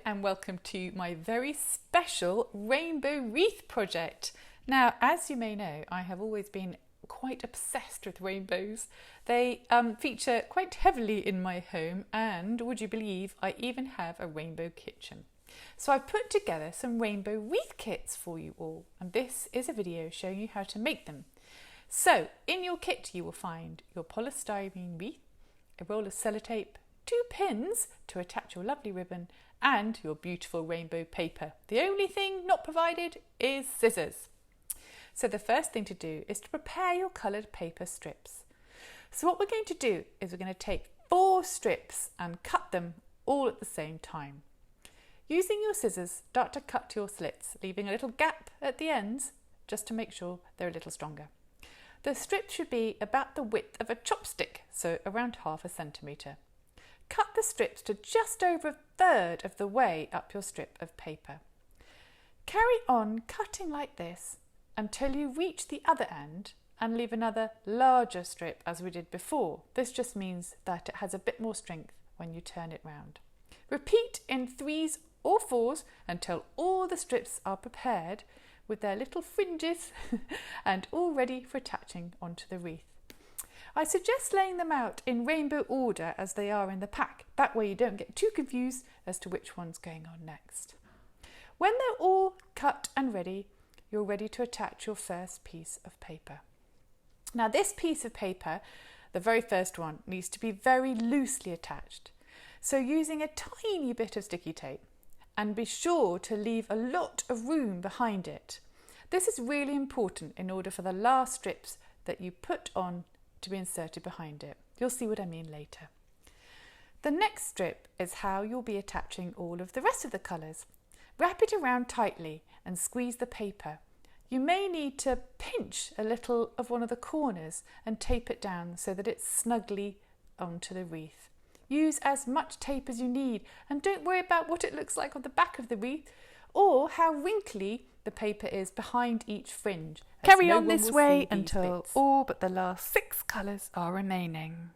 and welcome to my very special rainbow wreath project. Now, as you may know, I have always been quite obsessed with rainbows. They feature quite heavily in my home, and would you believe I even have a rainbow kitchen. So I've put together some rainbow wreath kits for you all, and this is a video showing you how to make them. So in your kit you will find your polystyrene wreath, a roll of sellotape, 2 pins to attach your lovely ribbon, and your beautiful rainbow paper. The only thing not provided is scissors. So the first thing to do is to prepare your coloured paper strips. So what we're going to do is we're going to take 4 strips and cut them all at the same time. Using your scissors, start to cut your slits, leaving a little gap at the ends just to make sure they're a little stronger. The strip should be about the width of a chopstick, so around ½ centimetre. Cut the strips to just over 1/3 of the way up your strip of paper. Carry on cutting like this until you reach the other end and leave another larger strip as we did before. This just means that it has a bit more strength when you turn it round. Repeat in 3s or 4s until all the strips are prepared with their little fringes and all ready for attaching onto the wreath. I suggest laying them out in rainbow order as they are in the pack. That way you don't get too confused as to which one's going on next. When they're all cut and ready, you're ready to attach your first piece of paper. Now this piece of paper, the very first one, needs to be very loosely attached. So using a tiny bit of sticky tape, and be sure to leave a lot of room behind it. This is really important in order for the last strips that you put on to be inserted behind it. You'll see what I mean later. The next strip is how you'll be attaching all of the rest of the colours. Wrap it around tightly and squeeze the paper. You may need to pinch a little of one of the corners and tape it down so that it's snugly onto the wreath. Use as much tape as you need and don't worry about what it looks like on the back of the wreath or how wrinkly the paper is behind each fringe. Carry on this way until all but the last 6 colours are remaining.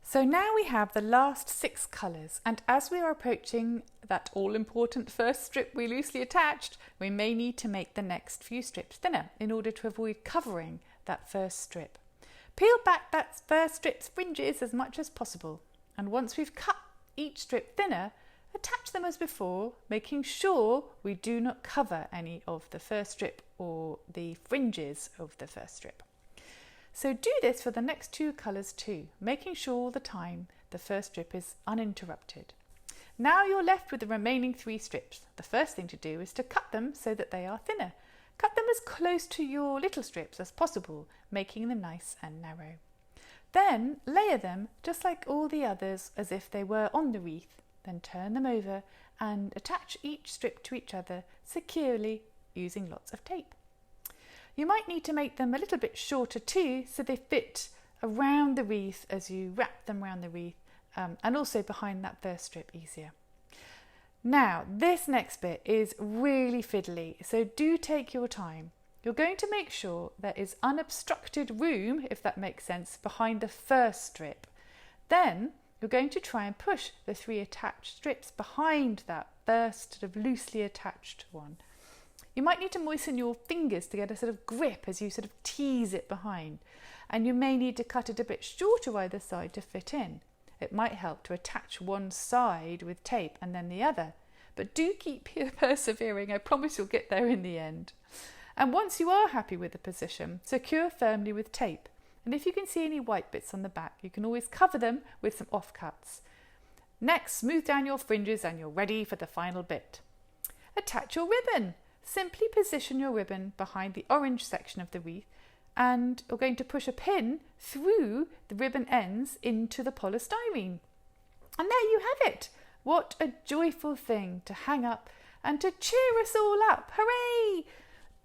So now we have the last 6 colours, and as we are approaching that all-important first strip we loosely attached, we may need to make the next few strips thinner in order to avoid covering that first strip. Peel back that first strip's fringes as much as possible, and once we've cut each strip thinner, attach them as before, making sure we do not cover any of the first strip or the fringes of the first strip. So do this for the next 2 colours too, making sure all the time the first strip is uninterrupted. Now you're left with the remaining 3 strips. The first thing to do is to cut them so that they are thinner. Cut them as close to your little strips as possible, making them nice and narrow. Then layer them just like all the others as if they were on the wreath. Then turn them over and attach each strip to each other securely using lots of tape. You might need to make them a little bit shorter too, so they fit around the wreath as you wrap them around the wreath, and also behind that first strip easier. Now, this next bit is really fiddly, so do take your time. You're going to make sure there is unobstructed room, if that makes sense, behind the first strip. Then you're going to try and push the 3 attached strips behind that first sort of loosely attached one. You might need to moisten your fingers to get a sort of grip as you sort of tease it behind, and you may need to cut it a bit shorter either side to fit in. It might help to attach one side with tape and then the other, but do keep persevering. I promise you'll get there in the end. And once you are happy with the position, secure firmly with tape. And if you can see any white bits on the back, you can always cover them with some offcuts. Next, smooth down your fringes and you're ready for the final bit. Attach your ribbon. Simply position your ribbon behind the orange section of the wreath, and you're going to push a pin through the ribbon ends into the polystyrene. And there you have it. What a joyful thing to hang up and to cheer us all up. Hooray!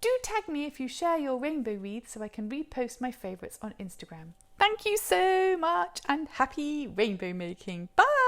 Do tag me if you share your rainbow wreath so I can repost my favourites on Instagram. Thank you so much and happy rainbow making. Bye!